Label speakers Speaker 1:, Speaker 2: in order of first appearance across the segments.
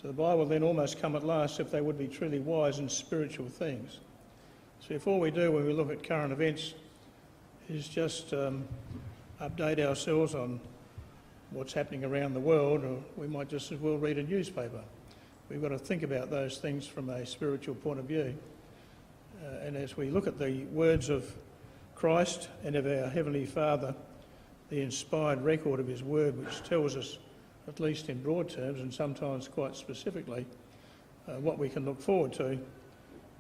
Speaker 1: So the Bible then almost come at last if they would be truly wise in spiritual things. So if all we do when we look at current events is just update ourselves on what's happening around the world, or we might just as well read a newspaper. We've got to think about those things from a spiritual point of view. And as we look at the words of Christ and of our Heavenly Father, the inspired record of his word, which tells us, at least in broad terms and sometimes quite specifically, what we can look forward to,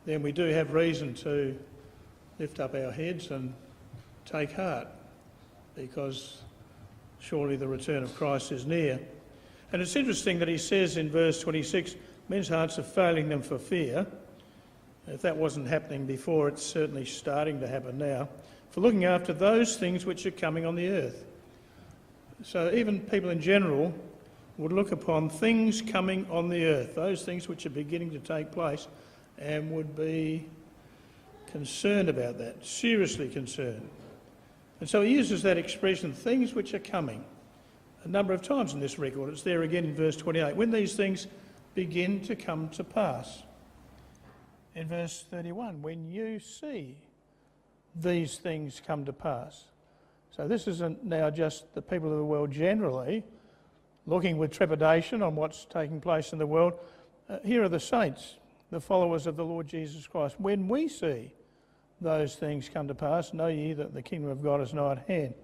Speaker 1: then we do have reason to lift up our heads and take heart, because surely the return of Christ is near. And it's interesting that he says in verse 26, men's hearts are failing them for fear. If that wasn't happening before, it's certainly starting to happen now, for looking after those things which are coming on the earth. So even people in general would look upon things coming on the earth, those things which are beginning to take place, and would be concerned about that, seriously concerned. And so he uses that expression, things which are coming, a number of times in this record. It's there again in verse 28, when these things begin to come to pass. In verse 31, when you see these things come to pass. So this isn't now just the people of the world generally looking with trepidation on what's taking place in the world. Here are the saints, the followers of the Lord Jesus Christ. When we see those things come to pass, know ye that the kingdom of God is nigh at hand.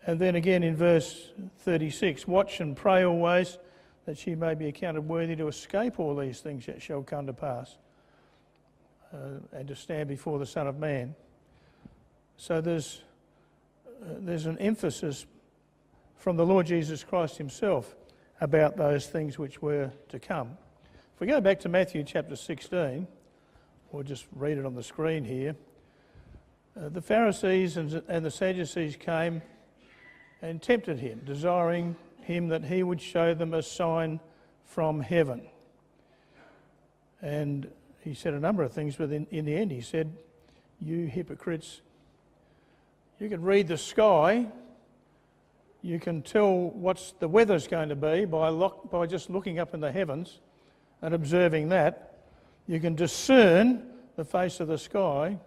Speaker 1: And then again in verse 36, watch and pray always, that ye may be accounted worthy to escape all these things that shall come to pass, and to stand before the Son of Man. So there's an emphasis from the Lord Jesus Christ himself about those things which were to come. If we go back to Matthew chapter 16, we'll just read it on the screen here. The Pharisees and the Sadducees came and tempted him, desiring him that he would show them a sign from heaven. And he said a number of things, but in the end he said, you hypocrites, you can read the sky, you can tell what the weather's going to be by just looking up in the heavens and observing that. You can discern the face of the sky.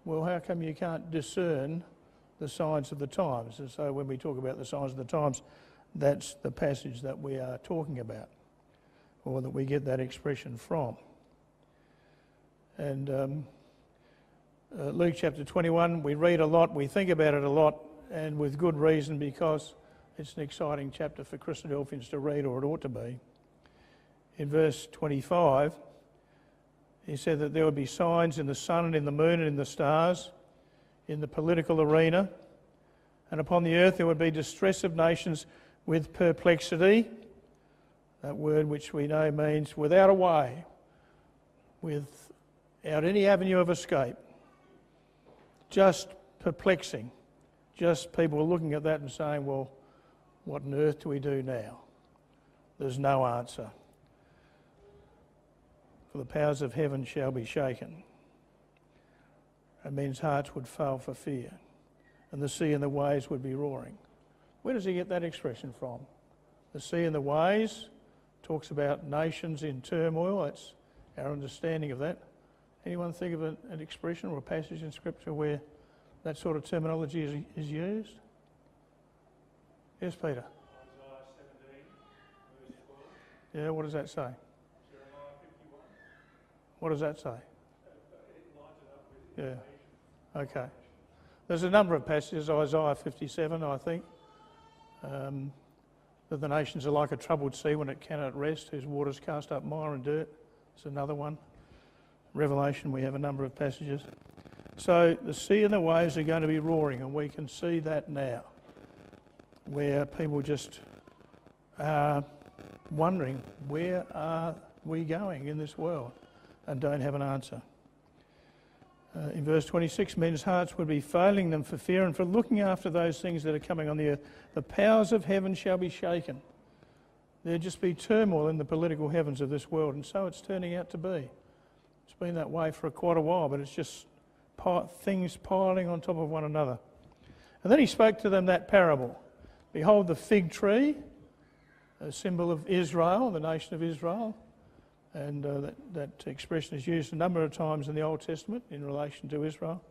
Speaker 1: Well, how come you can't discern the signs of the times? And so when we talk about the signs of the times, that's the passage that we are talking about, or that we get that expression from. And Luke chapter 21, we read a lot, we think about it a lot, and with good reason, because it's an exciting chapter for Christadelphians to read, or it ought to be. In verse 25, he said that there would be signs in the sun and in the moon and in the stars, in the political arena, and upon the earth there would be distress of nations with perplexity, that word which we know means without a way, without any avenue of escape, just perplexing, just people looking at that and saying, well, what on earth do we do now? There's no answer. For the powers of heaven shall be shaken, and men's hearts would fail for fear, and the sea and the waves would be roaring. Where does he get that expression from? The sea and the waves talks about nations in turmoil. That's our understanding of that. Anyone think of an expression or a passage in Scripture where that sort of terminology is used? Yes, Peter?
Speaker 2: Isaiah 17, verse 12.
Speaker 1: Yeah, what does that say?
Speaker 2: Jeremiah 51.
Speaker 1: What does that say?
Speaker 2: It lines it up with
Speaker 1: Yeah, okay. There's a number of passages, Isaiah 57, I think, that the nations are like a troubled sea when it cannot rest, whose waters cast up mire and dirt. It's another one. Revelation, we have a number of passages. So the sea and the waves are going to be roaring, and we can see that now, where people just are wondering, where are we going in this world, and don't have an answer. In verse 26, men's hearts would be failing them for fear and for looking after those things that are coming on the earth. The powers of heaven shall be shaken. There'll just be turmoil in the political heavens of this world, and so it's turning out to be. It's been that way for quite a while, but it's just things piling on top of one another. And then he spoke to them that parable. Behold the fig tree a symbol of Israel, the nation of Israel, and that expression is used a number of times in the Old Testament in relation to Israel.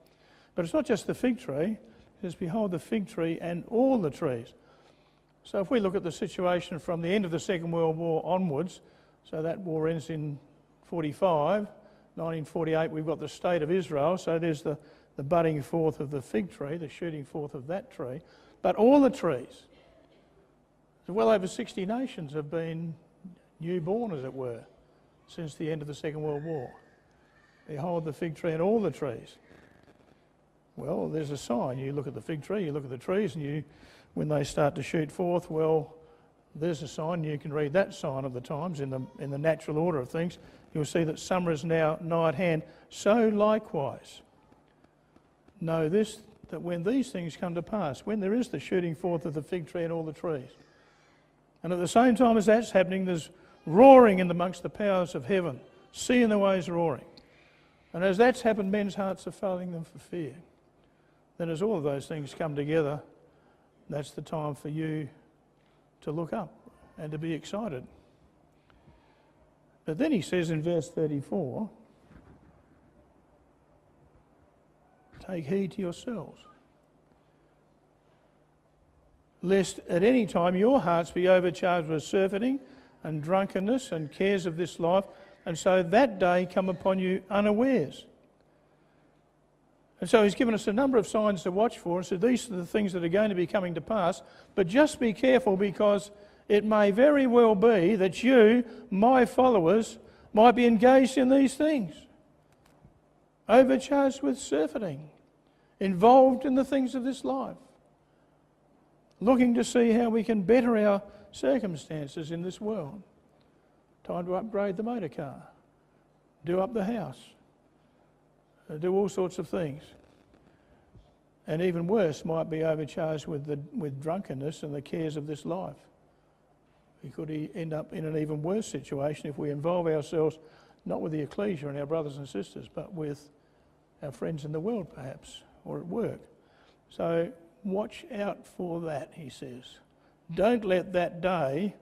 Speaker 1: But it's not just the fig tree, it is behold the fig tree and all the trees. So if we look at the situation from the end of the Second World War onwards, so that war ends in 1945, 1948 we've got the state of Israel, so there's the budding forth of the fig tree, the shooting forth of that tree, but all the trees. Well over 60 nations have been newborn, as it were, since the end of the Second World War. Behold the fig tree and all the trees. Well, there's a sign. You look at the fig tree, you look at the trees, and when they start to shoot forth, well, there's a sign. You can read that sign of the times in the natural order of things. You'll see that summer is now nigh at hand. So likewise, know this, that when these things come to pass, when there is the shooting forth of the fig tree and all the trees, and at the same time as that's happening, there's roaring in amongst the powers of heaven, sea and the waves roaring. And as that's happened, men's hearts are failing them for fear. Then as all of those things come together, that's the time for you to look up and to be excited. But then he says in verse 34, take heed to yourselves, lest at any time your hearts be overcharged with surfeiting and drunkenness and cares of this life, and so that day come upon you unawares. And so he's given us a number of signs to watch for, and so these are the things that are going to be coming to pass, but just be careful, because it may very well be that you, my followers, might be engaged in these things, overcharged with surfeiting, involved in the things of this life, looking to see how we can better our circumstances in this world. Time to upgrade the motor car, do up the house, do all sorts of things. And even worse, might be overcharged with drunkenness and the cares of this life. We could end up in an even worse situation if we involve ourselves not with the ecclesia and our brothers and sisters, but with our friends in the world perhaps, or at work. So watch out for that, he says. Don't let that day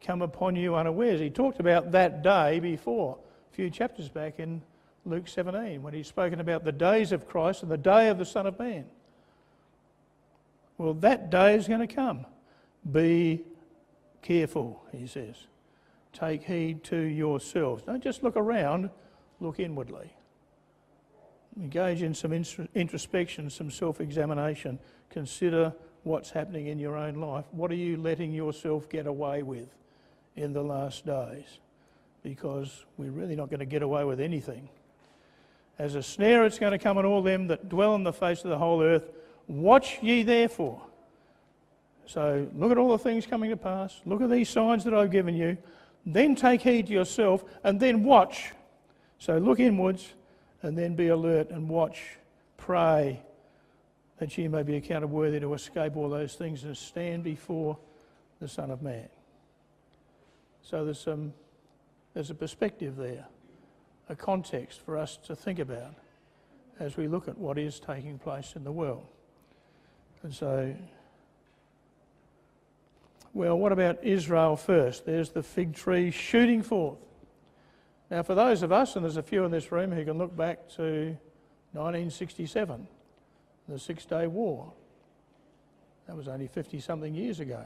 Speaker 1: come upon you unawares. He talked about that day before, a few chapters back in Luke 17, when he's spoken about the days of Christ and the day of the Son of Man. Well, that day is going to come. Be careful, he says. Take heed to yourselves. Don't just look around, look inwardly. Engage in some introspection, some self-examination. Consider what's happening in your own life. What are you letting yourself get away with in the last days? Because we're really not going to get away with anything. As a snare it's going to come on all them that dwell on the face of the whole earth. Watch ye therefore. So look at all the things coming to pass. Look at these signs that I've given you. Then take heed to yourself and then watch. So look inwards and then be alert and watch. Pray that ye may be accounted worthy to escape all those things and stand before the Son of Man. So there's a perspective there, a context for us to think about as we look at what is taking place in the world. And so, well, what about Israel first? There's the fig tree shooting forth. Now, for those of us, and there's a few in this room who can look back to 1967, the Six-Day War. That was only 50-something years ago.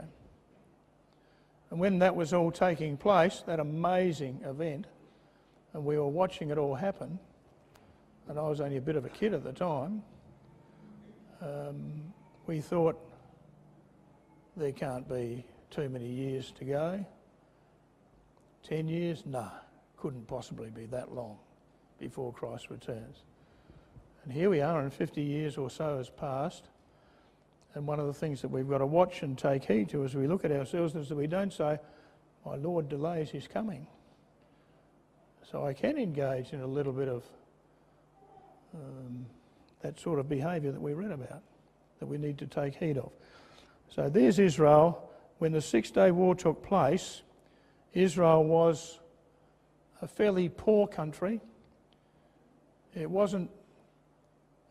Speaker 1: And when that was all taking place, that amazing event, and we were watching it all happen, and I was only a bit of a kid at the time, we thought there can't be too many years to go. 10 years? Nah, couldn't possibly be that long before Christ returns. And here we are, and 50 years or so has passed. And one of the things that we've got to watch and take heed to as we look at ourselves is that we don't say, my Lord delays his coming. So I can engage in a little bit of that sort of behaviour that we read about, that we need to take heed of. So there's Israel. When the Six-Day War took place, Israel was a fairly poor country. It wasn't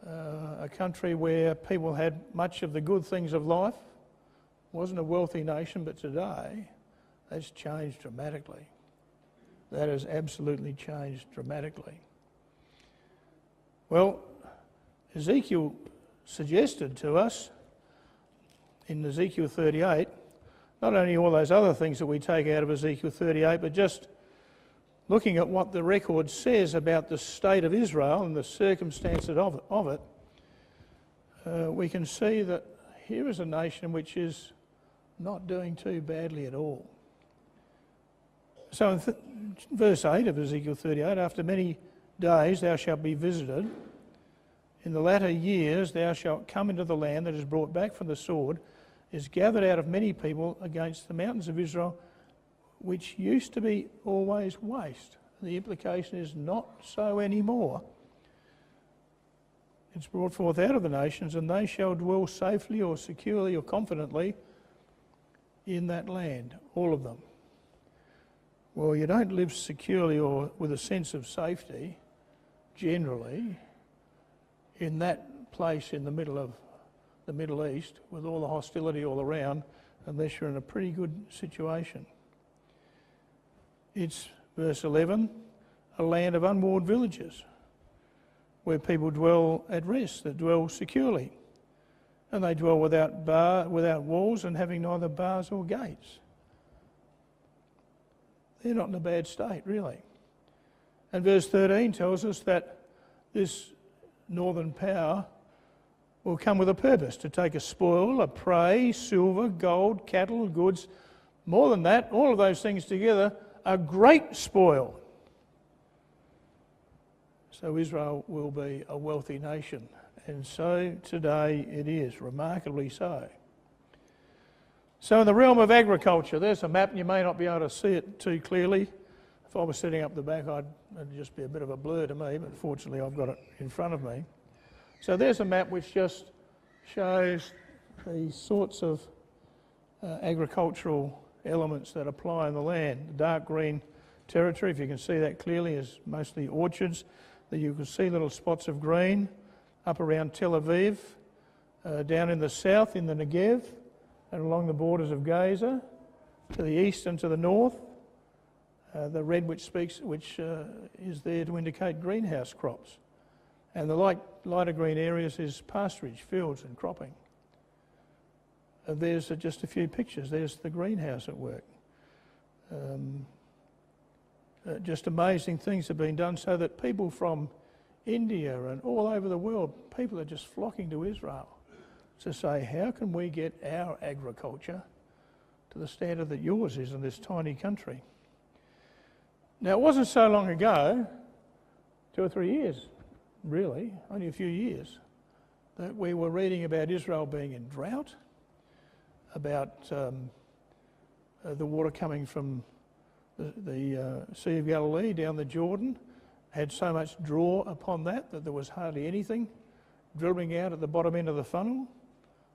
Speaker 1: a country where people had much of the good things of life. It wasn't a wealthy nation, but today That's changed dramatically. That has absolutely changed dramatically. Well, Ezekiel suggested to us in Ezekiel 38, not only all those other things that we take out of Ezekiel 38, but just looking at what the record says about the state of Israel and the circumstances of it, we can see that here is a nation which is not doing too badly at all. So in verse 8 of Ezekiel 38, after many days thou shalt be visited, in the latter years thou shalt come into the land that is brought back from the sword, is gathered out of many people against the mountains of Israel, which used to be always waste. The implication is not so anymore. It's brought forth out of the nations, and they shall dwell safely or securely or confidently in that land, all of them. Well, you don't live securely or with a sense of safety, generally, in that place in the middle of the Middle East, with all the hostility all around, unless you're in a pretty good situation. It's, verse 11, a land of unwalled villages, where people dwell at rest, that dwell securely. And they dwell without walls and having neither bars or gates. They're not in a bad state, really. And verse 13 tells us that this northern power will come with a purpose, to take a spoil, a prey, silver, gold, cattle, goods. More than that, all of those things together, a great spoil. So Israel will be a wealthy nation. And so today it is, remarkably so. So in the realm of agriculture, there's a map, and you may not be able to see it too clearly. If I was sitting up the back, it'd just be a bit of a blur to me, but fortunately I've got it in front of me. So there's a map which just shows the sorts of agricultural elements that apply in the land. The dark green territory, if you can see that clearly, is mostly orchards. You can see little spots of green up around Tel Aviv, down in the south in the Negev, and along the borders of Gaza, to the east and to the north. The red which is there to indicate greenhouse crops. And the lighter green areas is pasturage, fields and cropping. There's just a few pictures. There's the greenhouse at work. Just amazing things have been done so that people from India and all over the world, people are just flocking to Israel to say, how can we get our agriculture to the standard that yours is in this tiny country? Now, it wasn't so long ago, 2 or 3 years, really, only a few years, that we were reading about Israel being in drought, about the water coming from the Sea of Galilee down the Jordan, had so much draw upon that there was hardly anything dribbling out at the bottom end of the funnel,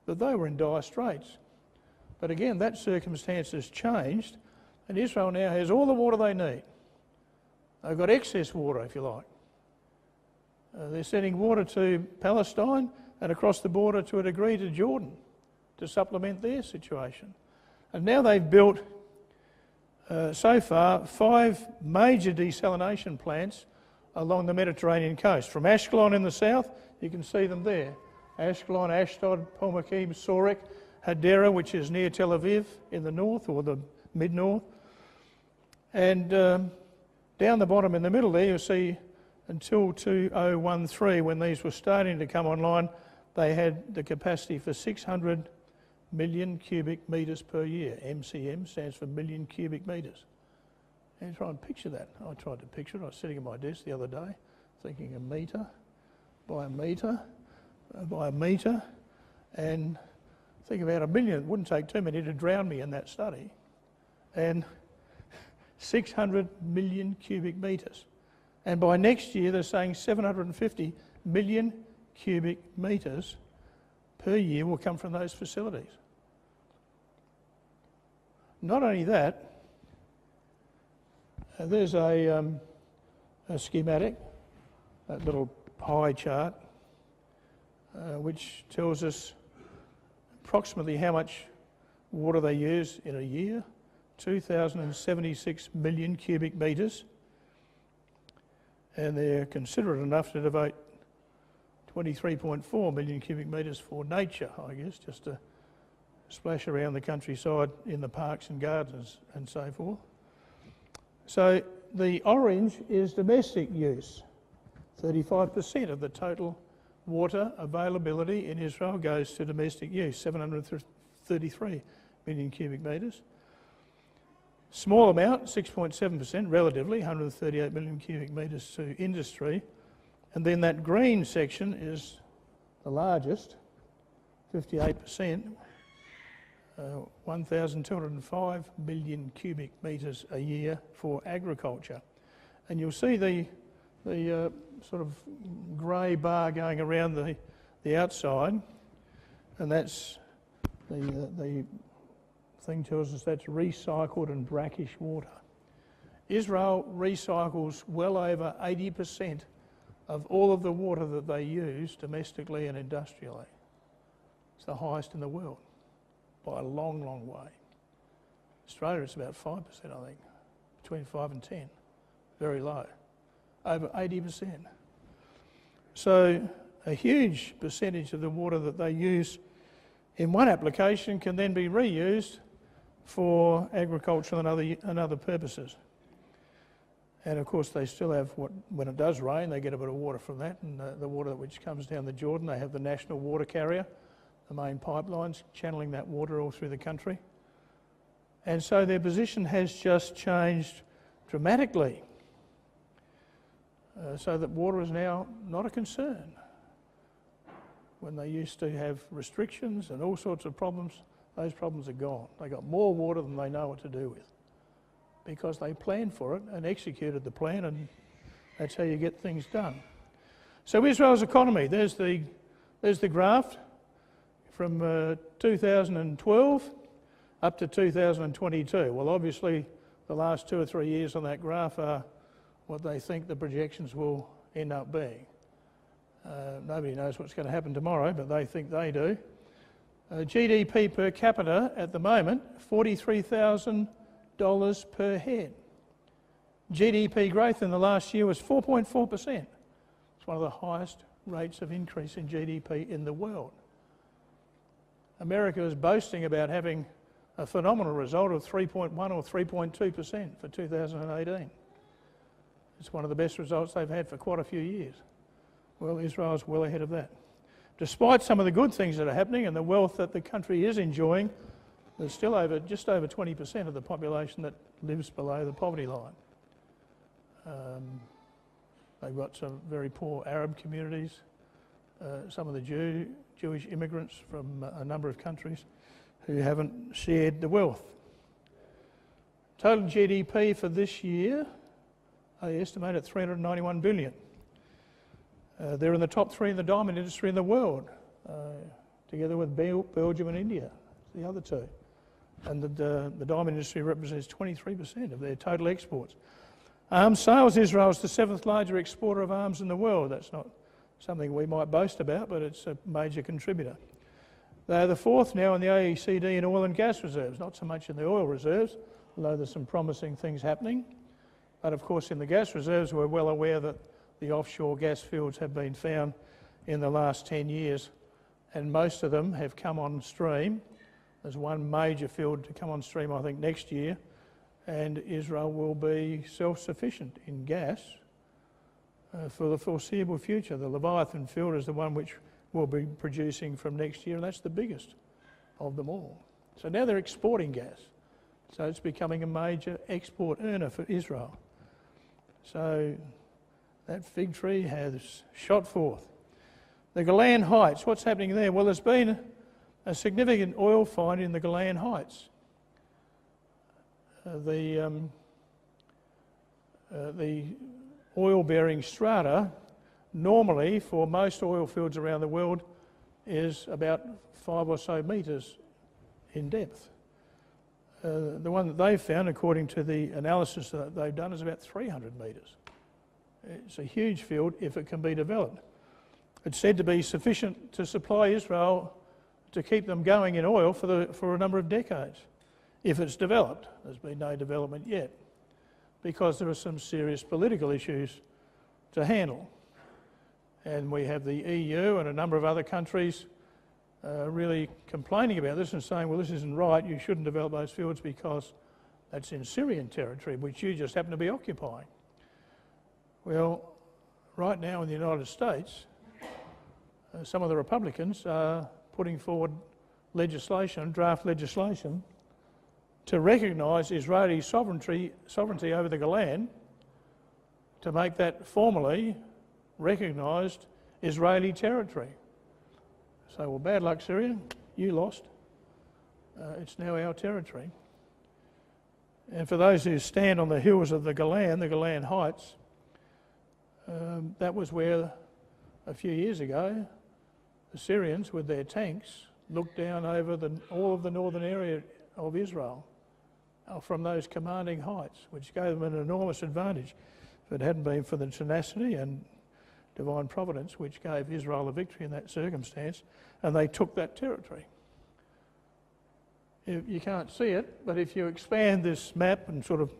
Speaker 1: that they were in dire straits. But again, that circumstance has changed, and Israel now has all the water they need. They've got excess water, if you like. They're sending water to Palestine and across the border to a degree to Jordan to supplement their situation. And now they've built, so far, 5 major desalination plants along the Mediterranean coast. From Ashkelon in the south, you can see them there. Ashkelon, Ashdod, Palmachim, Sorek, Hadera, which is near Tel Aviv in the north or the mid-north. And down the bottom in the middle there, you'll see until 2013, when these were starting to come online, they had the capacity for 600 million cubic metres per year. MCM stands for million cubic metres. And try and picture that. I tried to picture it. I was sitting at my desk the other day thinking a metre by a metre by a metre, and think about 1 million. It wouldn't take too many to drown me in that study. And 600 million cubic metres. And by next year, they're saying 750 million cubic metres per year will come from those facilities. Not only that, there's a schematic, that little pie chart, which tells us approximately how much water they use in a year 2,076 million cubic metres, and they're considerate enough to devote 23.4 million cubic metres for nature, I guess, just to splash around the countryside in the parks and gardens and so forth. So the orange is domestic use. 35% of the total water availability in Israel goes to domestic use, 733 million cubic metres. Small amount, 6.7% relatively, 138 million cubic metres to industry. And then that green section is the largest, 58%, 1,205 million cubic metres a year for agriculture. And you'll see the sort of grey bar going around the outside, and that's the thing tells us that's recycled and brackish water. Israel recycles well over 80% of all of the water that they use domestically and industrially. It's the highest in the world by a long, long way. Australia is about 5%, I think, between 5 and 10, very low, over 80%. So a huge percentage of the water that they use in one application can then be reused for agricultural and other purposes. And of course they still have, when it does rain, they get a bit of water from that, and the water which comes down the Jordan, they have the national water carrier, the main pipelines channeling that water all through the country. And so their position has just changed dramatically, so that water is now not a concern. When they used to have restrictions and all sorts of problems, those problems are gone. They got more water than they know what to do with, because they planned for it and executed the plan, and that's how you get things done. So Israel's economy, there's the graph from 2012 up to 2022. Well, obviously the last 2 or 3 years on that graph are what they think the projections will end up being. Nobody knows what's going to happen tomorrow, but they think they do. GDP per capita at the moment, $43,000 per head. GDP growth in the last year was 4.4%. It's one of the highest rates of increase in GDP in the world. America is boasting about having a phenomenal result of 3.1 or 3.2% for 2018. It's one of the best results they've had for quite a few years. Well, Israel's well ahead of that. Despite some of the good things that are happening and the wealth that the country is enjoying, there's still just over 20% of the population that lives below the poverty line. They've got some very poor Arab communities, some of the Jewish immigrants from a number of countries who haven't shared the wealth. Total GDP for this year, they estimate at $391 billion. They're in the top 3 in the diamond industry in the world, together with Belgium and India, the other two. And the diamond industry represents 23% of their total exports. Arms sales, Israel is the 7th largest exporter of arms in the world. That's not something we might boast about, but it's a major contributor. They are the 4th now in the OECD in oil and gas reserves, not so much in the oil reserves, although there's some promising things happening. But of course in the gas reserves we're well aware that the offshore gas fields have been found in the last 10 years, and most of them have come on stream. There's one major field to come on stream, I think, next year, and Israel will be self-sufficient in gas for the foreseeable future. The Leviathan field is the one which will be producing from next year, and that's the biggest of them all. So now they're exporting gas. So it's becoming a major export earner for Israel. So that fig tree has shot forth. The Golan Heights, what's happening there? Well, there's been a significant oil find in the Golan Heights. The oil-bearing strata, normally for most oil fields around the world, is about 5 or so metres in depth. The one that they've found, according to the analysis that they've done, is about 300 metres. It's a huge field if it can be developed. It's said to be sufficient to supply Israel to keep them going in oil for a number of decades. if it's developed. There's been no development yet because there are some serious political issues to handle. And we have the EU and a number of other countries really complaining about this and saying, well, this isn't right, you shouldn't develop those fields because that's in Syrian territory, which you just happen to be occupying. Well, right now in the United States, some of the Republicans are putting forward legislation, draft legislation, to recognise Israeli sovereignty over the Golan, to make that formally recognised Israeli territory. So, well, bad luck, Syria, you lost. It's now our territory. And for those who stand on the hills of the Golan Heights, that was where, a few years ago, the Syrians, with their tanks, looked down over all of the northern area of Israel from those commanding heights, which gave them an enormous advantage. If it hadn't been for the tenacity and divine providence which gave Israel a victory in that circumstance, and they took that territory. You can't see it, but if you expand this map and sort of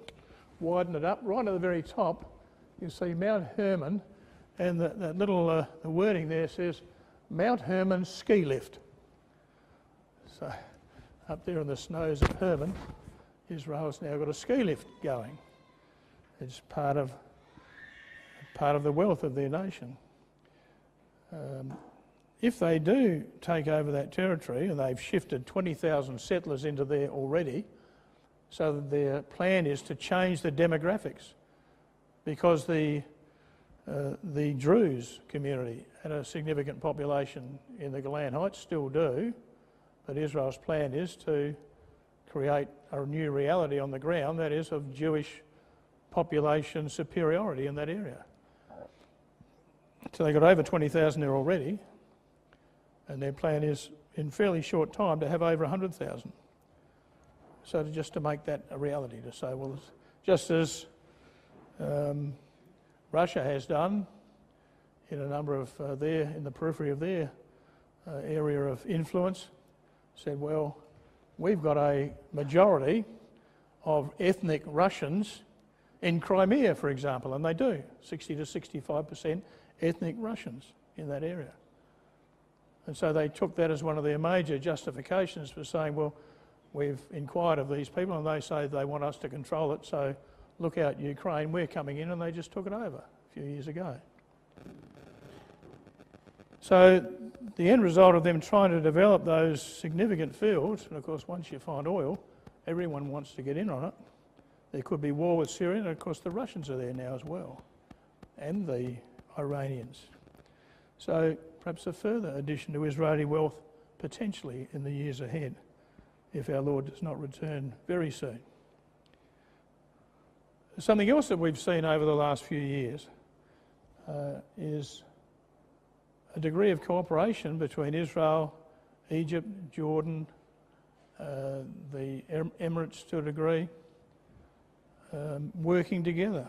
Speaker 1: widen it up, right at the very top, you see Mount Hermon, and that little the wording there says Mount Hermon ski lift. So up there in the snows of Hermon, Israel's now got a ski lift going. It's part of the wealth of their nation. If they do take over that territory, and they've shifted 20,000 settlers into there already, so that their plan is to change the demographics, because the Druze community had a significant population in the Golan Heights, still do, but Israel's plan is to create a new reality on the ground, that is, of Jewish population superiority in that area. So they've got over 20,000 there already, and their plan is, in fairly short time, to have over 100,000. So just to make that a reality, to say, well, just as Russia has done in a number of in the periphery of their area of influence, said, well, we've got a majority of ethnic Russians in Crimea, for example, and they do, 60 to 65% ethnic Russians in that area. And so they took that as one of their major justifications for saying, well, we've inquired of these people and they say they want us to control it, so look out Ukraine, we're coming in, and they just took it over a few years ago. So the end result of them trying to develop those significant fields, and of course once you find oil, everyone wants to get in on it. There could be war with Syria, and of course the Russians are there now as well, and the Iranians. So perhaps a further addition to Israeli wealth potentially in the years ahead, if our Lord does not return very soon. Something else that we've seen over the last few years is a degree of cooperation between Israel, Egypt, Jordan, the Emirates to a degree, working together.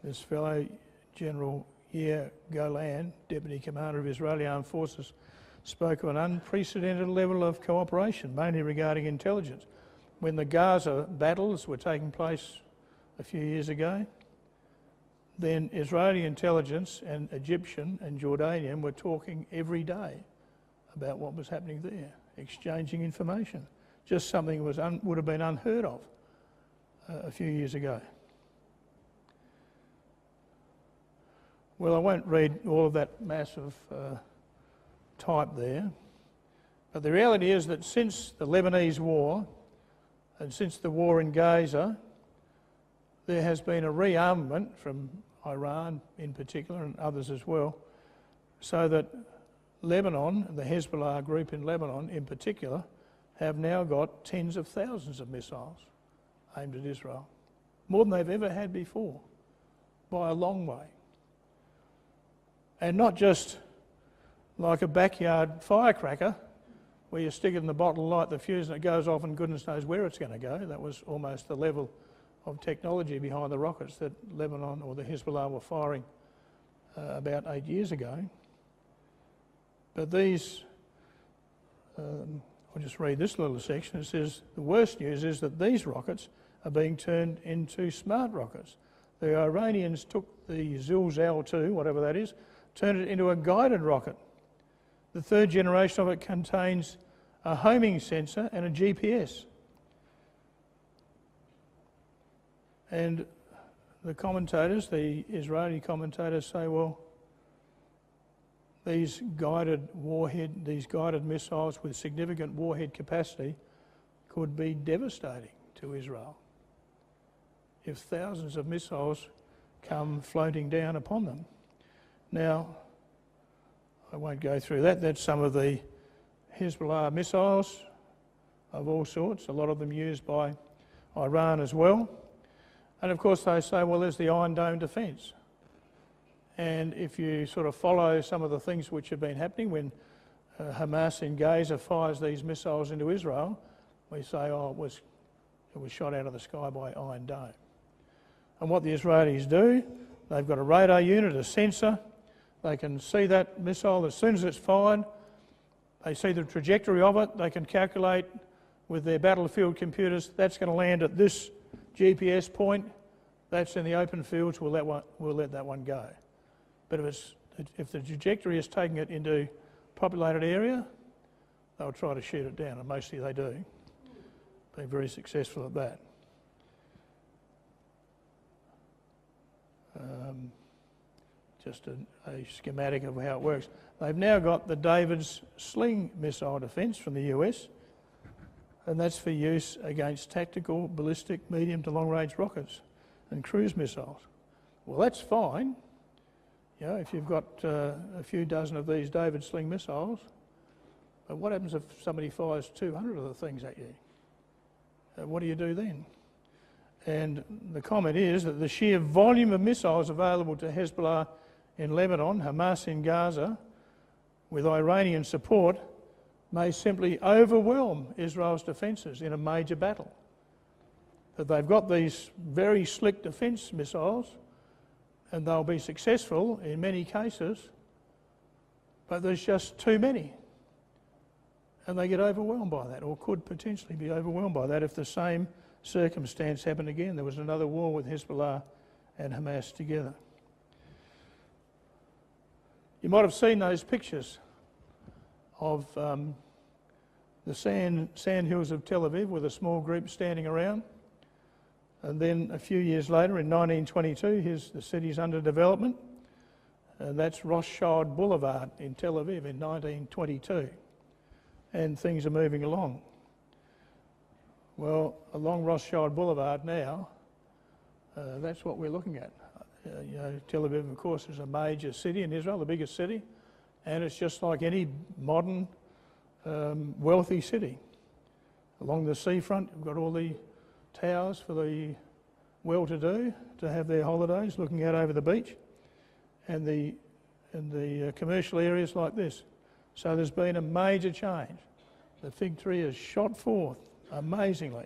Speaker 1: This fellow, General Yair Golan, Deputy Commander of Israeli Armed Forces, spoke of an unprecedented level of cooperation, mainly regarding intelligence. When the Gaza battles were taking place a few years ago, then Israeli intelligence and Egyptian and Jordanian were talking every day about what was happening there, exchanging information. Just something that would have been unheard of a few years ago. Well, I won't read all of that massive type there, but the reality is that since the Lebanese war and since the war in Gaza, there has been a rearmament from Iran in particular and others as well, so that Lebanon, the Hezbollah group in Lebanon in particular, have now got tens of thousands of missiles aimed at Israel, more than they've ever had before, by a long way. And not just like a backyard firecracker where you stick it in the bottle, light the fuse and it goes off and goodness knows where it's going to go. That was almost the level of technology behind the rockets that Lebanon or the Hezbollah were firing about 8 years ago. But these I'll just read this little section. It says, the worst news is that these rockets are being turned into smart rockets. The Iranians took the Zilzal-2, whatever that is, turned it into a guided rocket. The third generation of it contains a homing sensor and a GPS. And the commentators, the Israeli commentators say, well, these guided missiles with significant warhead capacity could be devastating to Israel if thousands of missiles come floating down upon them. Now, I won't go through that. That's some of the Hezbollah missiles of all sorts, a lot of them used by Iran as well. And of course they say, well, there's the Iron Dome defence. And if you sort of follow some of the things which have been happening when Hamas in Gaza fires these missiles into Israel, we say, oh, it was shot out of the sky by Iron Dome. And what the Israelis do, they've got a radar unit, a sensor. They can see that missile as soon as it's fired. They see the trajectory of it. They can calculate with their battlefield computers, that's going to land at this GPS point. That's in the open fields. We'll let that one go. But if the trajectory is taking it into populated area, they'll try to shoot it down, and mostly they do. Been very successful at that. Just a schematic of how it works. They've now got the David's Sling missile defence from the US, and that's for use against tactical, ballistic, medium to long-range rockets and cruise missiles. Well, that's fine. You know, if you've got a few dozen of these David Sling missiles, but what happens if somebody fires 200 of the things at you? What do you do then? And the comment is that the sheer volume of missiles available to Hezbollah in Lebanon, Hamas in Gaza, with Iranian support, may simply overwhelm Israel's defences in a major battle. That they've got these very slick defence missiles, and they'll be successful in many cases, but there's just too many. And they get overwhelmed by that, or could potentially be overwhelmed by that if the same circumstance happened again. There was another war with Hezbollah and Hamas together. You might have seen those pictures of the sand hills of Tel Aviv with a small group standing around. And then a few years later, in 1922, the city's under development. And that's Rothschild Boulevard in Tel Aviv in 1922. And things are moving along. Well, along Rothschild Boulevard now, that's what we're looking at. Tel Aviv, of course, is a major city in Israel, the biggest city, and it's just like any modern, wealthy city. Along the seafront, we've got all the towers for the well-to-do to have their holidays, looking out over the beach, and the commercial areas like this. So there's been a major change. The fig tree has shot forth amazingly.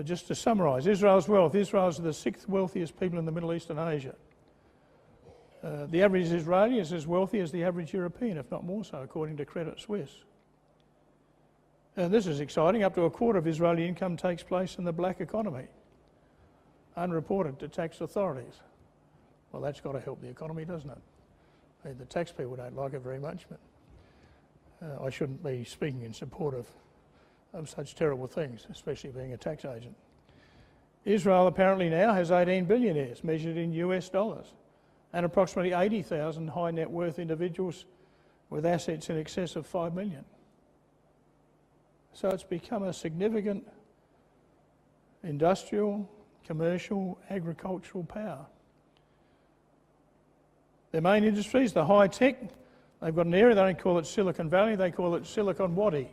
Speaker 1: Just to summarise, Israel's wealth. Israel's the 6th wealthiest people in the Middle East and Asia. The average Israeli is as wealthy as the average European, if not more so, according to Credit Suisse. And this is exciting. Up to a quarter of Israeli income takes place in the black economy, unreported to tax authorities. Well, that's got to help the economy, doesn't it? The tax people don't like it very much, but I shouldn't be speaking in support of such terrible things, especially being a tax agent. Israel apparently now has 18 billionaires measured in US dollars and approximately 80,000 high net worth individuals with assets in excess of 5 million. So it's become a significant industrial, commercial, agricultural power. Their main industries, the high tech, they've got an area, they don't call it Silicon Valley, they call it Silicon Wadi.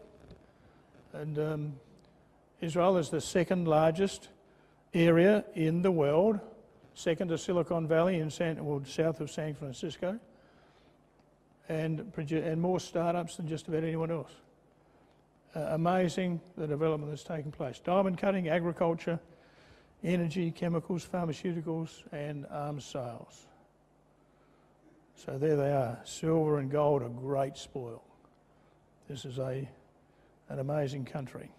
Speaker 1: And Israel is the 2nd largest area in the world, second to Silicon Valley in south of San Francisco, and more startups than just about anyone else. Amazing the development that's taken place. Diamond cutting, agriculture, energy, chemicals, pharmaceuticals, and arms sales. So there they are. Silver and gold are great spoil. This is an amazing country.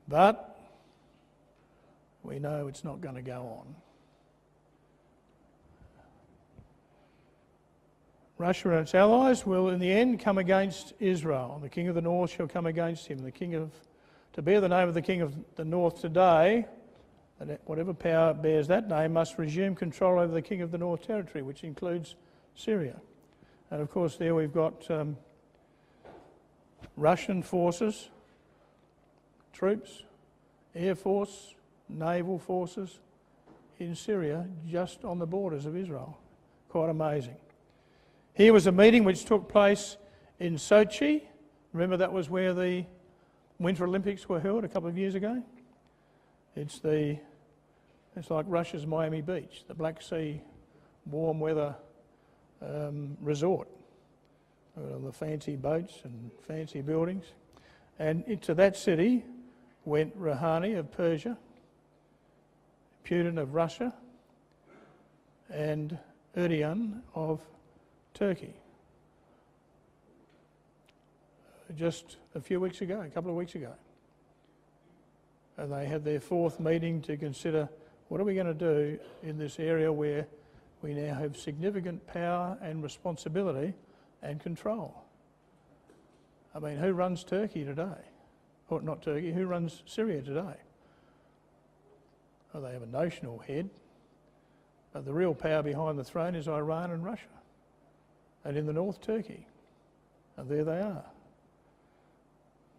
Speaker 1: But we know it's not going to go on. Russia and its allies will in the end come against Israel. The king of the north shall come against him. To bear the name of the king of the north today, and whatever power bears that name must resume control over the king of the north territory, which includes Syria. And of course there we've got Russian forces, troops, air force, naval forces in Syria just on the borders of Israel. Quite amazing. Here was a meeting which took place in Sochi. Remember that was where the Winter Olympics were held a couple of years ago? It's like Russia's Miami Beach, the Black Sea warm weather resort. The fancy boats and fancy buildings. And into that city went Rouhani of Persia, Putin of Russia, and Erdogan of Turkey. Just a couple of weeks ago. And they had their fourth meeting to consider what are we going to do in this area where we now have significant power and responsibility and control. I mean, who runs Turkey today? Or not Turkey, who runs Syria today? Well, they have a notional head, but the real power behind the throne is Iran and Russia. And in the north, Turkey. And there they are.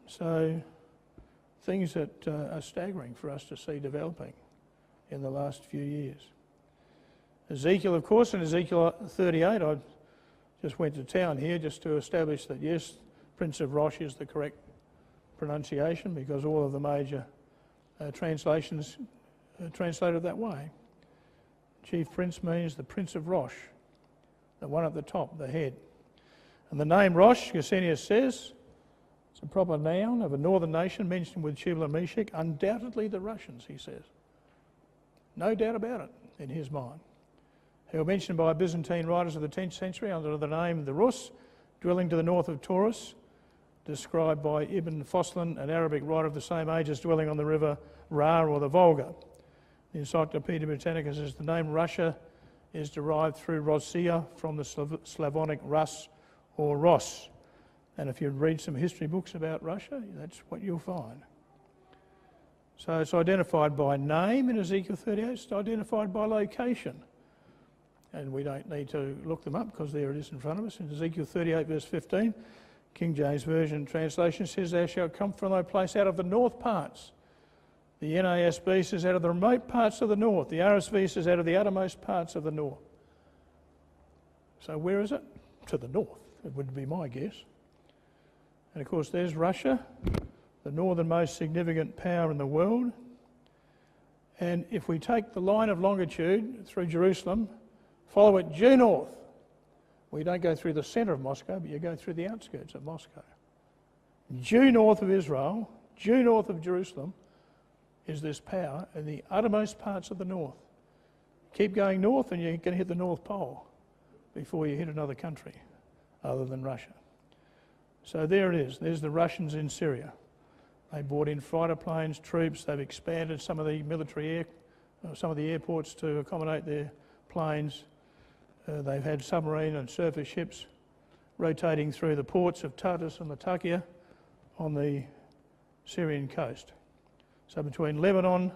Speaker 1: So, things that are staggering for us to see developing in the last few years. Ezekiel, of course, in Ezekiel 38, I just went to town here just to establish that, yes, Prince of Rosh is the correct pronunciation because all of the major translations translated that way. Chief Prince means the Prince of Rosh, the one at the top, the head. And the name Rosh, Gesenius says, it's a proper noun of a northern nation mentioned with Tubal and Meshach, undoubtedly the Russians, he says. No doubt about it in his mind. Who were mentioned by Byzantine writers of the 10th century under the name the Rus, dwelling to the north of Taurus, described by Ibn Foslin, an Arabic writer of the same age as dwelling on the river Ra or the Volga. The Encyclopaedia Britannica says the name Russia is derived through Rossiya from the Slavonic Rus or Ross. And if you read some history books about Russia, that's what you'll find. So it's identified by name in Ezekiel 38, it's identified by location. And we don't need to look them up because there it is in front of us. In Ezekiel 38 verse 15, King James Version translation says, "Thou shalt come from thy place out of the north parts." The NASB says out of the remote parts of the north. The RSV says out of the uttermost parts of the north. So where is it? To the north, it would be my guess. And of course there's Russia, the northernmost significant power in the world. And if we take the line of longitude through Jerusalem, follow it due north. Well, you don't go through the centre of Moscow, but you go through the outskirts of Moscow. Due north of Israel, due north of Jerusalem, is this power in the uttermost parts of the north. Keep going north and you're going to hit the North Pole before you hit another country other than Russia. So there it is. There's the Russians in Syria. They brought in fighter planes, troops. They've expanded some of the some of the airports to accommodate their planes. They've had submarine and surface ships rotating through the ports of Tartus and Latakia on the Syrian coast. So between Lebanon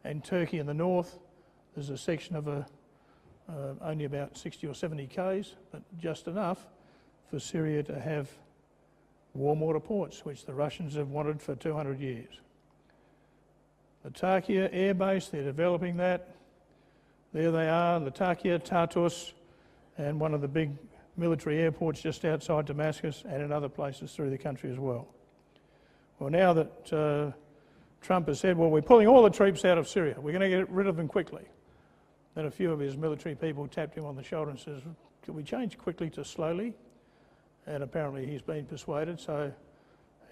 Speaker 1: and Turkey in the north, there's a section of only about 60 or 70 k's, but just enough for Syria to have warm water ports, which the Russians have wanted for 200 years. Latakia Air Base, they're developing that. There they are, Latakia, Tartus, and one of the big military airports just outside Damascus and in other places through the country as well. Well, now that Trump has said, well, we're pulling all the troops out of Syria, we're going to get rid of them quickly. Then a few of his military people tapped him on the shoulder and says, can we change quickly to slowly? And apparently he's been persuaded, so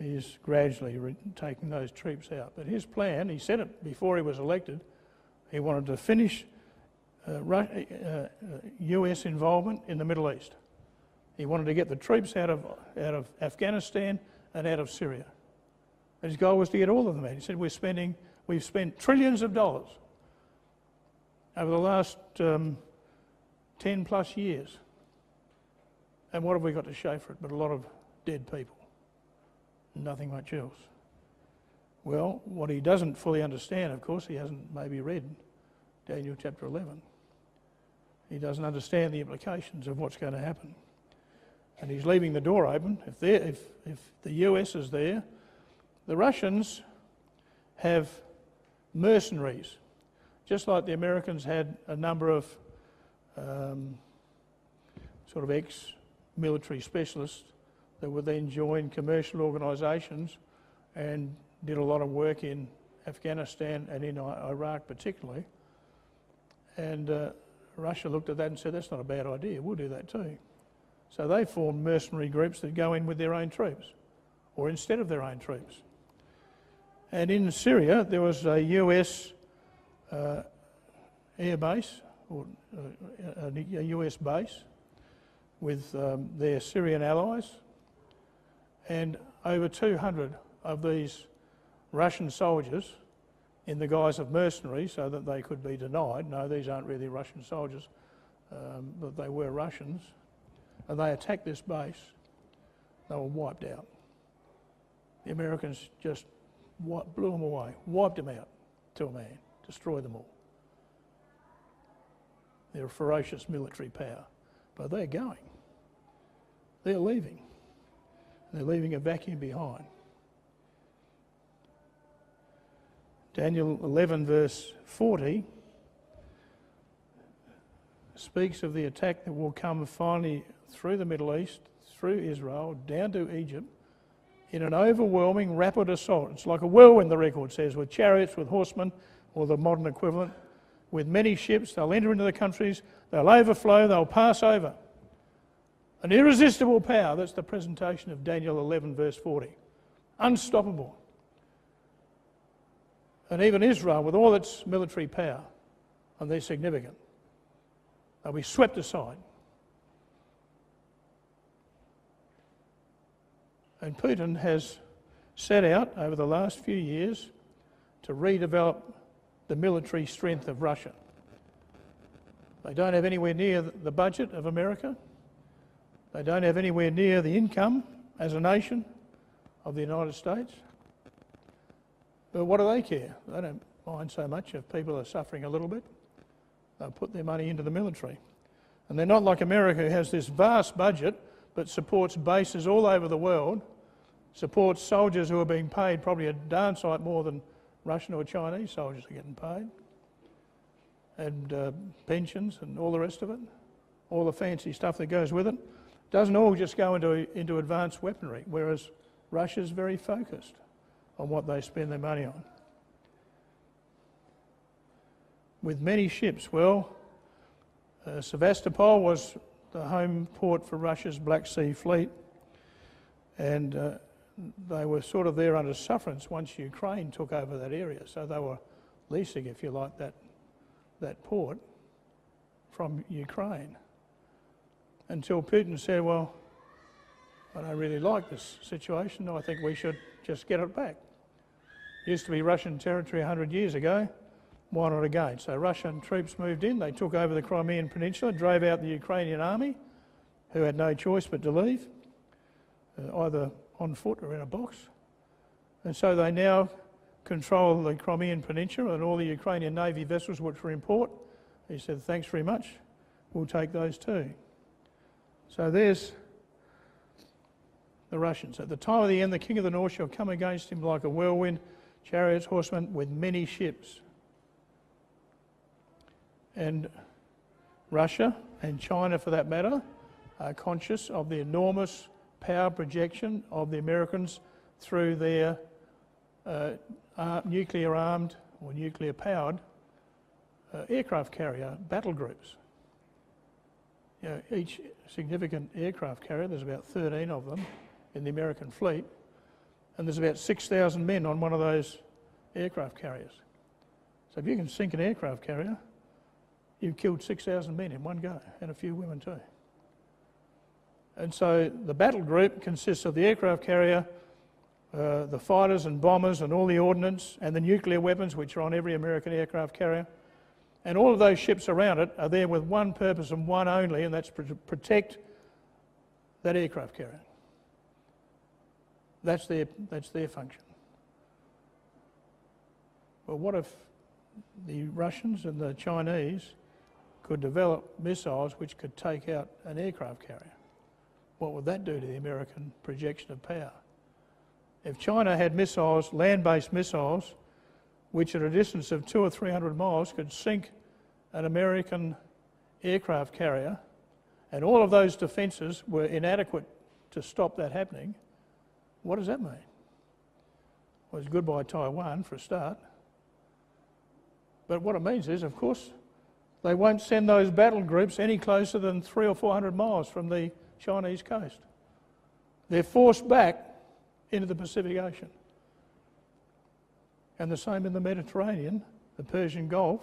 Speaker 1: he's gradually taking those troops out. But his plan, he said it before he was elected, he wanted to finish US involvement in the Middle East. He wanted to get the troops out of Afghanistan and out of Syria. His goal was to get all of them out. He said, we've spent trillions of dollars over the last 10 plus years. And what have we got to show for it but a lot of dead people? Nothing much else. Well, what he doesn't fully understand, of course, he hasn't maybe read Daniel chapter 11. He doesn't understand the implications of what's going to happen. And he's leaving the door open. If the US is there, the Russians have mercenaries, just like the Americans had a number of sort of ex-military specialists that would then join commercial organisations and did a lot of work in Afghanistan and in Iraq particularly. And Russia looked at that and said, that's not a bad idea, we'll do that too. So they formed mercenary groups that go in with their own troops, or instead of their own troops. And in Syria, there was a US air base, or a US base, with their Syrian allies, and over 200 of these Russian soldiers in the guise of mercenaries so that they could be denied, no, these aren't really Russian soldiers, but they were Russians, and they attacked this base. They were wiped out. The Americans just blew them away, wiped them out to a man, destroyed them all. They're a ferocious military power, but they're going. They're leaving. They're leaving a vacuum behind. Daniel 11 verse 40 speaks of the attack that will come finally through the Middle East, through Israel, down to Egypt, in an overwhelming rapid assault. It's like a whirlwind, the record says, with chariots, with horsemen, or the modern equivalent, with many ships. They'll enter into the countries, they'll overflow, they'll pass over. An irresistible power, that's the presentation of Daniel 11 verse 40. Unstoppable. And even Israel, with all its military power, and they're significant, they'll be swept aside. And Putin has set out over the last few years to redevelop the military strength of Russia. They don't have anywhere near the budget of America. They don't have anywhere near the income as a nation of the United States. But what do they care? They don't mind so much if people are suffering a little bit. They'll put their money into the military. And they're not like America, who has this vast budget but supports bases all over the world, supports soldiers who are being paid probably a darn sight more than Russian or Chinese soldiers are getting paid, and pensions and all the rest of it, all the fancy stuff that goes with it. Doesn't all just go into advanced weaponry, whereas Russia's very focused on what they spend their money on. With many ships, well, Sevastopol was the home port for Russia's Black Sea Fleet, and they were sort of there under sufferance once Ukraine took over that area, so they were leasing, if you like, that port from Ukraine. Until Putin said, well, I don't really like this situation, I think we should just get it back. It used to be Russian territory 100 years ago, why not again? So Russian troops moved in, they took over the Crimean Peninsula, drove out the Ukrainian army, who had no choice but to leave, either on foot or in a box. And so they now control the Crimean Peninsula and all the Ukrainian Navy vessels which were in port. He said, thanks very much, we'll take those too. So there's the Russians. At the time of the end, the king of the north shall come against him like a whirlwind, chariots, horsemen, with many ships. And Russia, and China for that matter, are conscious of the enormous power projection of the Americans through their nuclear-armed or nuclear-powered aircraft carrier battle groups. You know, each significant aircraft carrier, there's about 13 of them in the American fleet, and there's about 6,000 men on one of those aircraft carriers. So if you can sink an aircraft carrier, you've killed 6,000 men in one go, and a few women too. And so the battle group consists of the aircraft carrier, the fighters and bombers and all the ordnance and the nuclear weapons which are on every American aircraft carrier. And all of those ships around it are there with one purpose and one only, and that's to protect that aircraft carrier. That's their function. Well, what if the Russians and the Chinese could develop missiles which could take out an aircraft carrier? What would that do to the American projection of power? If China had missiles, land-based missiles, which at a distance of 200 or 300 miles could sink an American aircraft carrier, and all of those defences were inadequate to stop that happening, what does that mean? Well, it's goodbye Taiwan for a start. But what it means is, of course, they won't send those battle groups any closer than 300 or 400 miles from the Chinese coast. They're forced back into the Pacific Ocean. And the same in the Mediterranean, the Persian Gulf,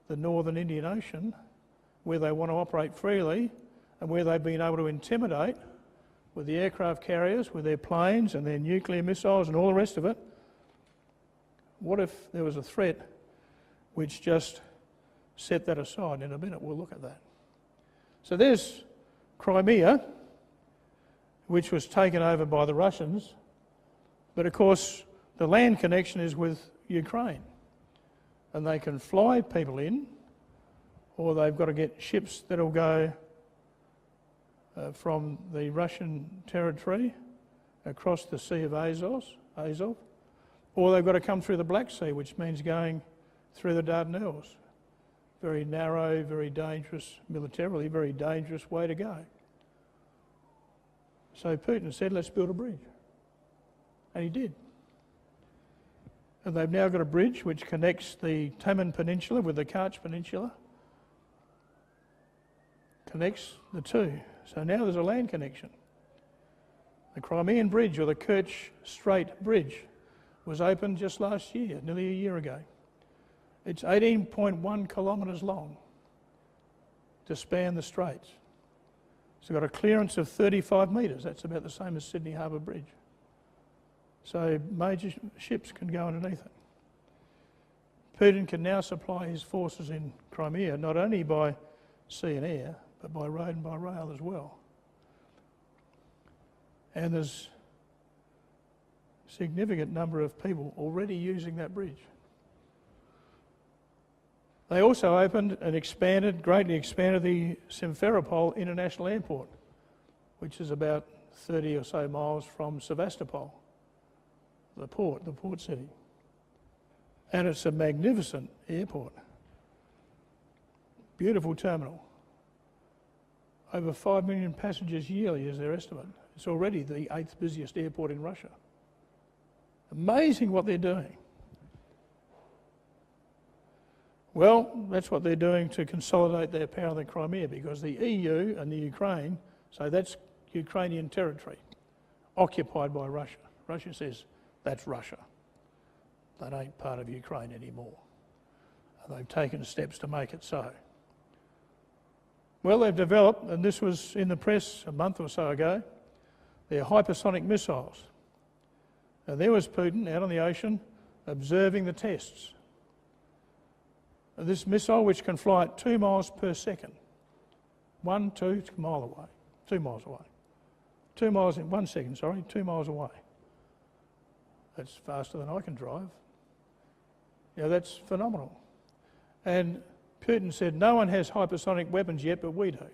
Speaker 1: the Northern Indian Ocean, where they want to operate freely and where they've been able to intimidate with the aircraft carriers, with their planes and their nuclear missiles and all the rest of it. What if there was a threat which just set that aside? In a minute we'll look at that. So there's Crimea, which was taken over by the Russians, but of course the land connection is with Ukraine, and they can fly people in, or they've got to get ships that'll go from the Russian territory across the Sea of Azov, or they've got to come through the Black Sea, which means going through the Dardanelles. Very narrow, very dangerous, militarily very dangerous way to go. So Putin said, let's build a bridge. And he did. And they've now got a bridge which connects the Taman Peninsula with the Karch Peninsula. Connects the two. So now there's a land connection. The Crimean Bridge, or the Kerch Strait Bridge, was opened just last year, nearly a year ago. It's 18.1 kilometres long to span the straits. It's got a clearance of 35 metres. That's about the same as Sydney Harbour Bridge. So major ships can go underneath it. Putin can now supply his forces in Crimea not only by sea and air, but by road and by rail as well. And there's a significant number of people already using that bridge. They also opened and greatly expanded the Simferopol International Airport, which is about 30 or so miles from Sevastopol, the port city. And it's a magnificent airport. Beautiful terminal. Over 5 million passengers yearly is their estimate. It's already the 8th busiest airport in Russia. Amazing what they're doing. Well, that's what they're doing to consolidate their power in the Crimea, because the EU and the Ukraine, so that's Ukrainian territory, occupied by Russia. Russia says, that's Russia. That ain't part of Ukraine anymore. And they've taken steps to make it so. Well, they've developed, and this was in the press a month or so ago, their hypersonic missiles. And there was Putin out on the ocean observing the tests. And this missile, which can fly at 2 miles per second, 2 miles away, 2 miles away. 2 miles in 1 second, 2 miles away. That's faster than I can drive. Yeah, that's phenomenal. And Putin said, no one has hypersonic weapons yet, but we do.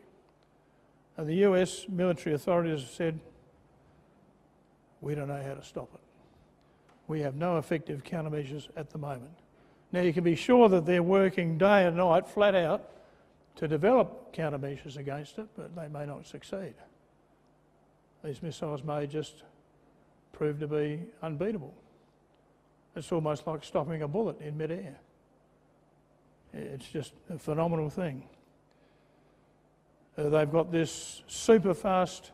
Speaker 1: And the US military authorities have said, we don't know how to stop it. We have no effective countermeasures at the moment. Now you can be sure that they're working day and night, flat out, to develop countermeasures against it, but they may not succeed. These missiles may just prove to be unbeatable. It's almost like stopping a bullet in midair. It's just a phenomenal thing. They've got this super fast,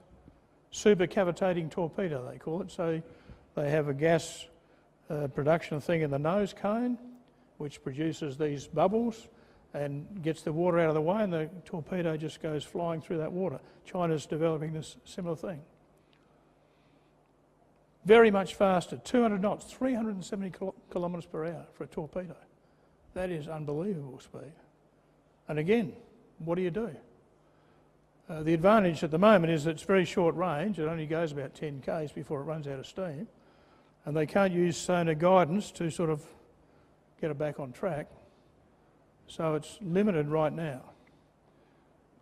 Speaker 1: super cavitating torpedo, they call it. So they have a gas production thing in the nose cone, which produces these bubbles, and gets the water out of the way, and the torpedo just goes flying through that water. China's developing this similar thing. Very much faster, 200 knots, 370 kilometres per hour for a torpedo. That is unbelievable speed. And again, what do? The advantage at the moment is it's very short range. It only goes about 10 k's before it runs out of steam. And they can't use sonar guidance to sort of get it back on track. So it's limited right now.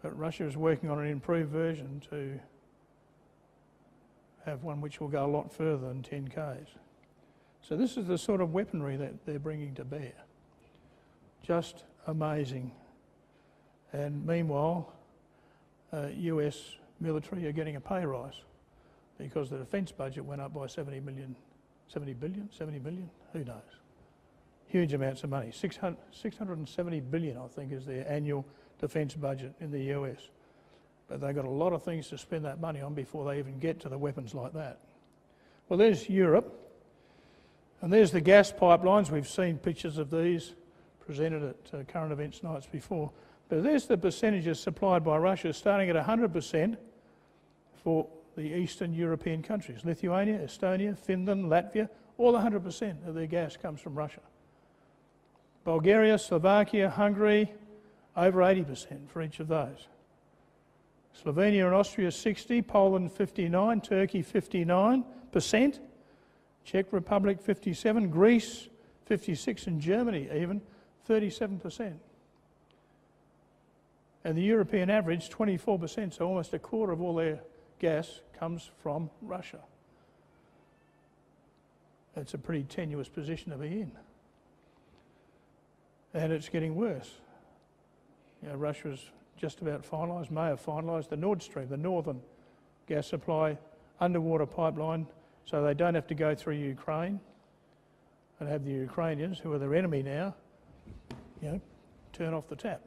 Speaker 1: But Russia is working on an improved version to have one which will go a lot further than 10 k's. So this is the sort of weaponry that they're bringing to bear. Just amazing. And meanwhile, US military are getting a pay rise because the defence budget went up by 70 billion, who knows? Huge amounts of money. 670 billion, I think, is their annual defence budget in the US. But they've got a lot of things to spend that money on before they even get to the weapons like that. Well, there's Europe, and there's the gas pipelines. We've seen pictures of these presented at current events nights before. But there's the percentages supplied by Russia, starting at 100% for the Eastern European countries. Lithuania, Estonia, Finland, Latvia, all 100% of their gas comes from Russia. Bulgaria, Slovakia, Hungary, over 80% for each of those. Slovenia and Austria 60%, Poland 59%, Turkey 59%, Czech Republic 57%, Greece 56%, and Germany even 37%. And the European average 24%, so almost a quarter of all their gas comes from Russia. That's a pretty tenuous position to be in. And it's getting worse. You know, Russia's just about finalised, may have finalised the Nord Stream, the northern gas supply underwater pipeline, so they don't have to go through Ukraine and have the Ukrainians, who are their enemy now, turn off the tap.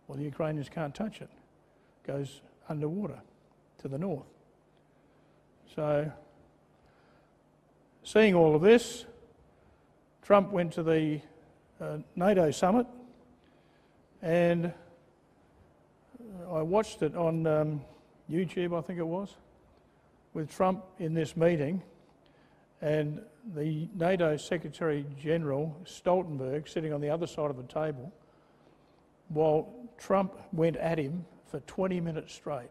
Speaker 1: Well, the Ukrainians can't touch it. It goes underwater to the north. So, seeing all of this, Trump went to the NATO summit, and I watched it on YouTube, I think it was, with Trump in this meeting, and the NATO Secretary General Stoltenberg sitting on the other side of the table, while Trump went at him for 20 minutes straight,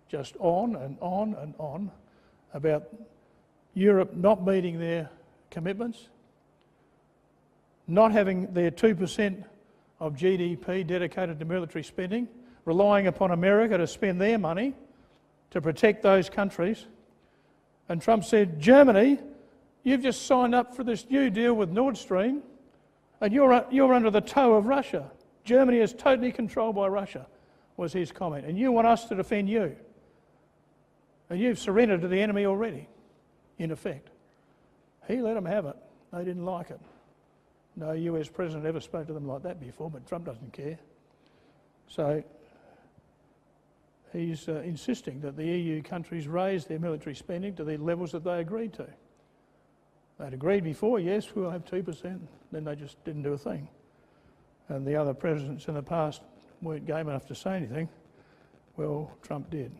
Speaker 1: just on and on and on about Europe not meeting their commitments, not having their 2% of GDP dedicated to military spending, relying upon America to spend their money to protect those countries. And Trump said, Germany, you've just signed up for this new deal with Nord Stream, and you're under the toe of Russia. Germany is totally controlled by Russia, was his comment. And you want us to defend you. And you've surrendered to the enemy already, in effect. He let them have it. They didn't like it. No US president ever spoke to them like that before, but Trump doesn't care. So he's insisting that the EU countries raise their military spending to the levels that they agreed to. They'd agreed before, yes, we'll have 2%, then they just didn't do a thing. And the other presidents in the past weren't game enough to say anything. Well, Trump did.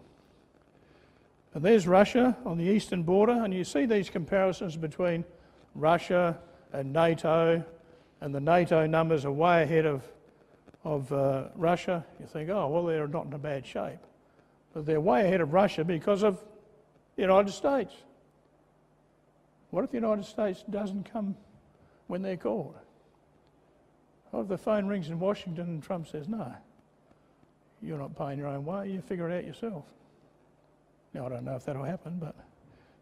Speaker 1: And there's Russia on the eastern border, and you see these comparisons between Russia and NATO, and the NATO numbers are way ahead of Russia. You think, oh, well, they're not in a bad shape. But they're way ahead of Russia because of the United States. What if the United States doesn't come when they're called? What if the phone rings in Washington and Trump says, no, you're not paying your own way, you figure it out yourself. Now, I don't know if that'll happen, but...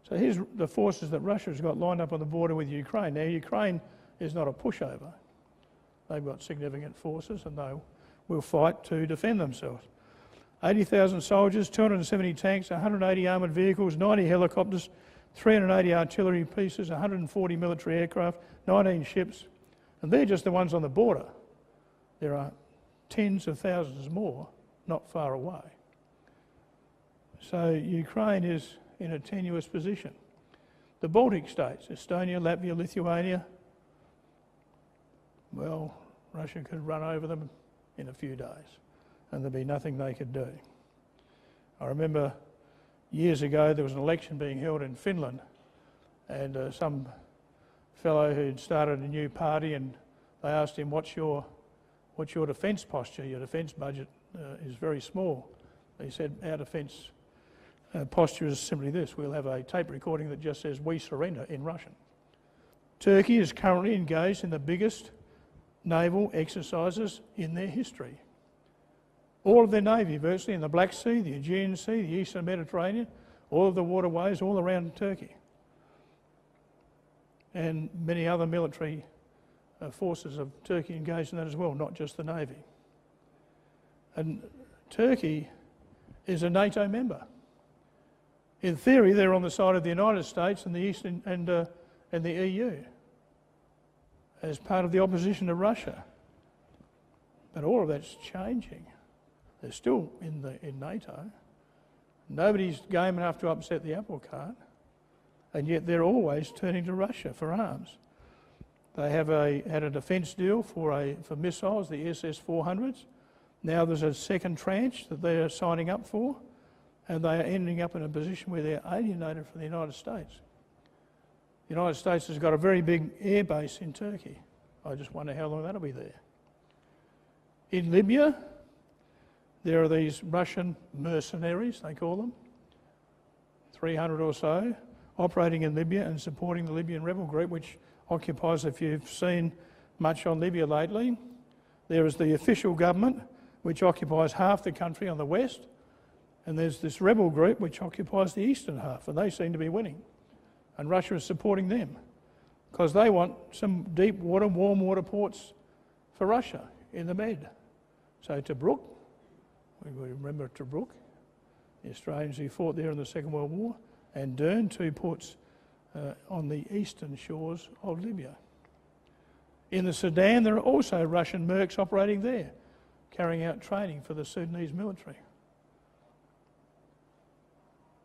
Speaker 1: So here's the forces that Russia's got lined up on the border with Ukraine. Now, Ukraine is not a pushover. They've got significant forces and they will fight to defend themselves. 80,000 soldiers, 270 tanks, 180 armoured vehicles, 90 helicopters, 380 artillery pieces, 140 military aircraft, 19 ships. And they're just the ones on the border. There are tens of thousands more not far away. So Ukraine is in a tenuous position. The Baltic states, Estonia, Latvia, Lithuania, well, Russia could run over them in a few days, and there'd be nothing they could do. I remember years ago there was an election being held in Finland, and some fellow who'd started a new party, and they asked him, what's your defence posture? Your defence budget is very small. He said, our defence posture is simply this: we'll have a tape recording that just says "we surrender" in Russian. Turkey is currently engaged in the biggest naval exercises in their history. All of their navy, virtually, in the Black Sea, the Aegean Sea, the Eastern Mediterranean, all of the waterways all around Turkey. And many other military forces of Turkey engaged in that as well, not just the navy. And Turkey is a NATO member. In theory, they're on the side of the United States and the Eastern and the EU as part of the opposition to Russia. But all of that's changing. They're still in NATO. Nobody's game enough to upset the apple cart, and yet they're always turning to Russia for arms. They had a defence deal for missiles, the SS-400s. Now there's a second tranche that they're signing up for, and they are ending up in a position where they're alienated from the United States. The United States has got a very big air base in Turkey. I just wonder how long that'll be there. In Libya, there are these Russian mercenaries, they call them, 300 or so, operating in Libya and supporting the Libyan rebel group, which occupies, if you've seen much on Libya lately, there is the official government, which occupies half the country on the west, and there's this rebel group which occupies the eastern half, and they seem to be winning. And Russia is supporting them because they want some deep water, warm water ports for Russia in the Med. So Tobruk, we remember Tobruk, the Australians who fought there in the Second World War, and Dern, two ports on the eastern shores of Libya. In the Sudan, there are also Russian mercs operating there, carrying out training for the Sudanese military.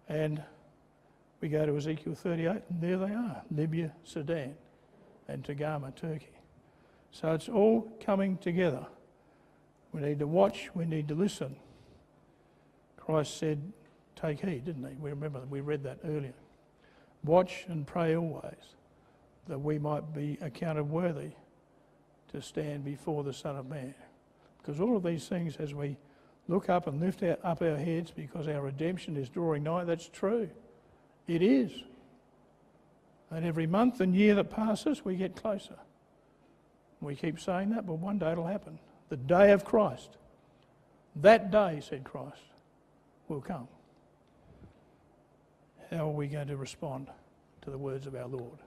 Speaker 1: And we go to Ezekiel 38, and there they are, Libya, Sudan, and Tagama, Turkey. So it's all coming together. We need to watch, we need to listen. Christ said, take heed, didn't he? We remember that, we read that earlier. Watch and pray always, that we might be accounted worthy to stand before the Son of Man. Because all of these things, as we look up and lift up our heads because our redemption is drawing nigh, that's true. It is. And every month and year that passes, we get closer. We keep saying that, but one day it'll happen. The day of Christ. That day, said Christ, will come. How are we going to respond to the words of our Lord?